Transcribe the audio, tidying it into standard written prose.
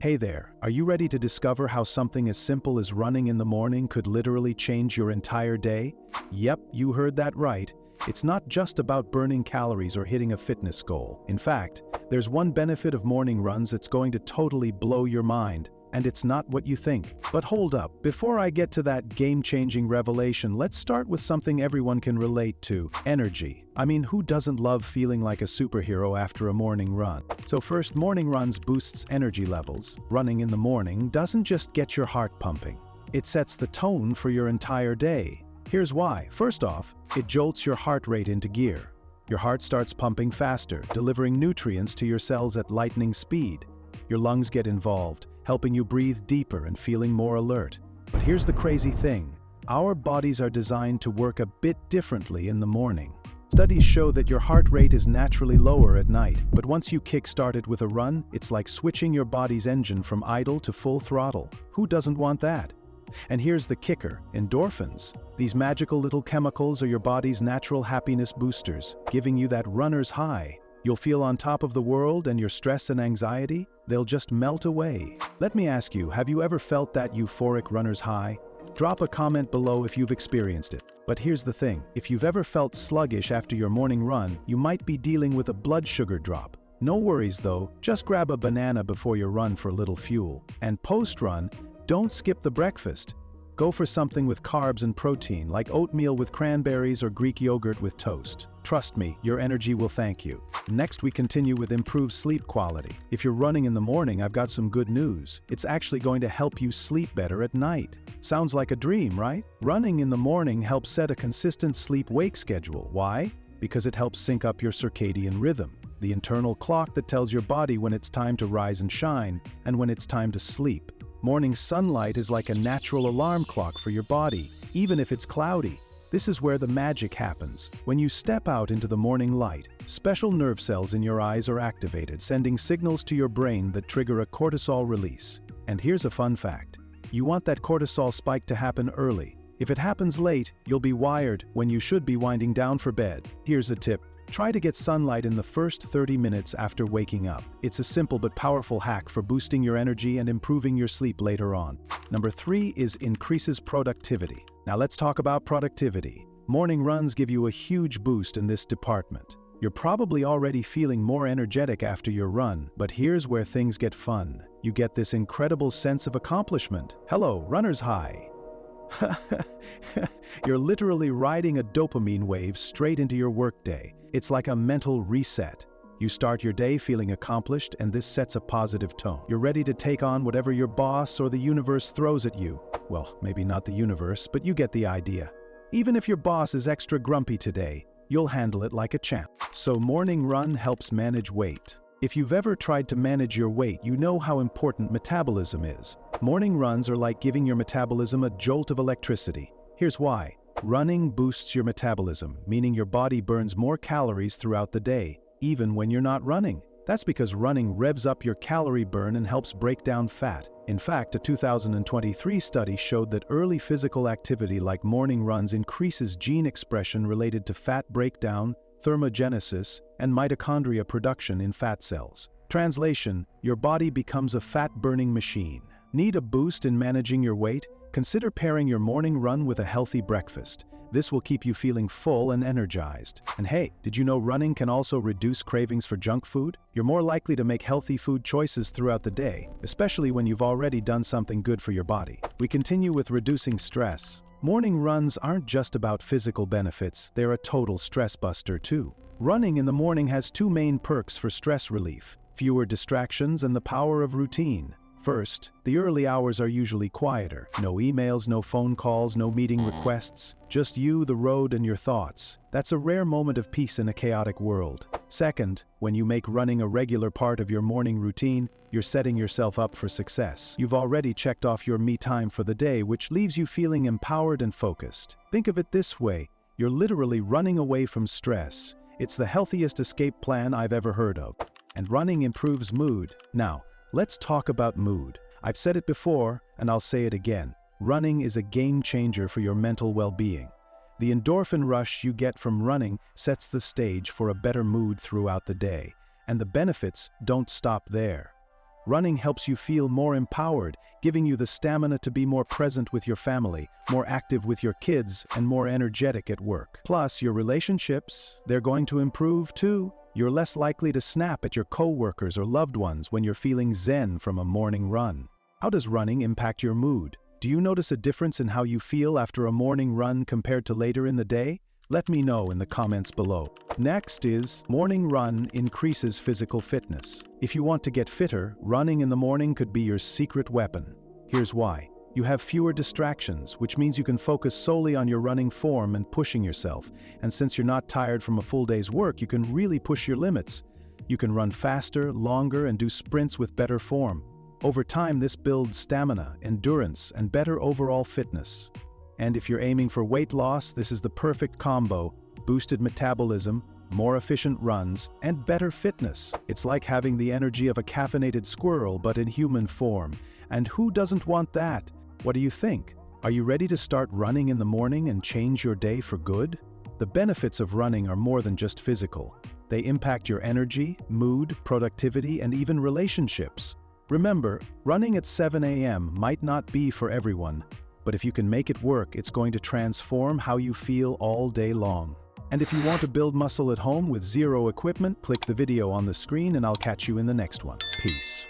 Hey there, are you ready to discover how something as simple as running in the morning could literally change your entire day? Yep, you heard that right. It's not just about burning calories or hitting a fitness goal. In fact, there's one benefit of morning runs that's going to totally blow your mind, and it's not what you think. But hold up, before I get to that game-changing revelation, let's start with something everyone can relate to: energy. I mean, who doesn't love feeling like a superhero after a morning run? So first, morning runs boosts energy levels. Running in the morning doesn't just get your heart pumping. It sets the tone for your entire day. Here's why. First off, it jolts your heart rate into gear. Your heart starts pumping faster, delivering nutrients to your cells at lightning speed. Your lungs get involved, helping you breathe deeper and feeling more alert. But here's the crazy thing. Our bodies are designed to work a bit differently in the morning. Studies show that your heart rate is naturally lower at night, but once you kickstart it with a run, it's like switching your body's engine from idle to full throttle. Who doesn't want that? And here's the kicker: endorphins. These magical little chemicals are your body's natural happiness boosters, giving you that runner's high. You'll feel on top of the world, and your stress and anxiety, they'll just melt away. Let me ask you, have you ever felt that euphoric runner's high? Drop a comment below if you've experienced it. But here's the thing, if you've ever felt sluggish after your morning run, you might be dealing with a blood sugar drop. No worries though, just grab a banana before your run for a little fuel. And post-run, don't skip the breakfast. Go for something with carbs and protein, like oatmeal with cranberries or Greek yogurt with toast. Trust me, your energy will thank you. Next, we continue with improved sleep quality. If you're running in the morning, I've got some good news. It's actually going to help you sleep better at night. Sounds like a dream, right? Running in the morning helps set a consistent sleep-wake schedule. Why? Because it helps sync up your circadian rhythm, the internal clock that tells your body when it's time to rise and shine, and when it's time to sleep. Morning sunlight is like a natural alarm clock for your body, even if it's cloudy. This is where the magic happens. When you step out into the morning light, special nerve cells in your eyes are activated, sending signals to your brain that trigger a cortisol release. And here's a fun fact. You want that cortisol spike to happen early. If it happens late, you'll be wired when you should be winding down for bed. Here's a tip. Try to get sunlight in the first 30 minutes after waking up. It's a simple but powerful hack for boosting your energy and improving your sleep later on. Number 3 is increases productivity. Now let's talk about productivity. Morning runs give you a huge boost in this department. You're probably already feeling more energetic after your run, but here's where things get fun. You get this incredible sense of accomplishment. Hello, runner's high. You're literally riding a dopamine wave straight into your workday. It's like a mental reset. You start your day feeling accomplished, and this sets a positive tone. You're ready to take on whatever your boss or the universe throws at you. Well, maybe not the universe, but you get the idea. Even if your boss is extra grumpy today, you'll handle it like a champ. So morning run helps manage weight. If you've ever tried to manage your weight, you know how important metabolism is. Morning runs are like giving your metabolism a jolt of electricity. Here's why. Running boosts your metabolism, meaning your body burns more calories throughout the day, even when you're not running. That's because running revs up your calorie burn and helps break down fat. In fact, a 2023 study showed that early physical activity like morning runs increases gene expression related to fat breakdown, thermogenesis, and mitochondria production in fat cells. Translation: your body becomes a fat-burning machine. Need a boost in managing your weight? Consider pairing your morning run with a healthy breakfast. This will keep you feeling full and energized. And hey, did you know running can also reduce cravings for junk food? You're more likely to make healthy food choices throughout the day, especially when you've already done something good for your body. We continue with reducing stress. Morning runs aren't just about physical benefits, they're a total stress buster too. Running in the morning has two main perks for stress relief: fewer distractions and the power of routine. First, the early hours are usually quieter. No emails, no phone calls, no meeting requests. Just you, the road, and your thoughts. That's a rare moment of peace in a chaotic world. Second, when you make running a regular part of your morning routine, you're setting yourself up for success. You've already checked off your me time for the day, which leaves you feeling empowered and focused. Think of it this way. You're literally running away from stress. It's the healthiest escape plan I've ever heard of. And running improves mood. Now, let's talk about mood. I've said it before, and I'll say it again. Running is a game changer for your mental well-being. The endorphin rush you get from running sets the stage for a better mood throughout the day, and the benefits don't stop there. Running helps you feel more empowered, giving you the stamina to be more present with your family, more active with your kids, and more energetic at work. Plus, your relationships, they're going to improve too. You're less likely to snap at your coworkers or loved ones when you're feeling zen from a morning run. How does running impact your mood? Do you notice a difference in how you feel after a morning run compared to later in the day? Let me know in the comments below. Next is, morning run increases physical fitness. If you want to get fitter, running in the morning could be your secret weapon. Here's why. You have fewer distractions, which means you can focus solely on your running form and pushing yourself. And since you're not tired from a full day's work, you can really push your limits. You can run faster, longer, and do sprints with better form. Over time, this builds stamina, endurance, and better overall fitness. And if you're aiming for weight loss, this is the perfect combo: boosted metabolism, more efficient runs, and better fitness. It's like having the energy of a caffeinated squirrel but in human form. And who doesn't want that? What do you think? Are you ready to start running in the morning and change your day for good? The benefits of running are more than just physical. They impact your energy, mood, productivity, and even relationships. Remember, running at 7 a.m. might not be for everyone, but if you can make it work, it's going to transform how you feel all day long. And if you want to build muscle at home with zero equipment, click the video on the screen and I'll catch you in the next one. Peace.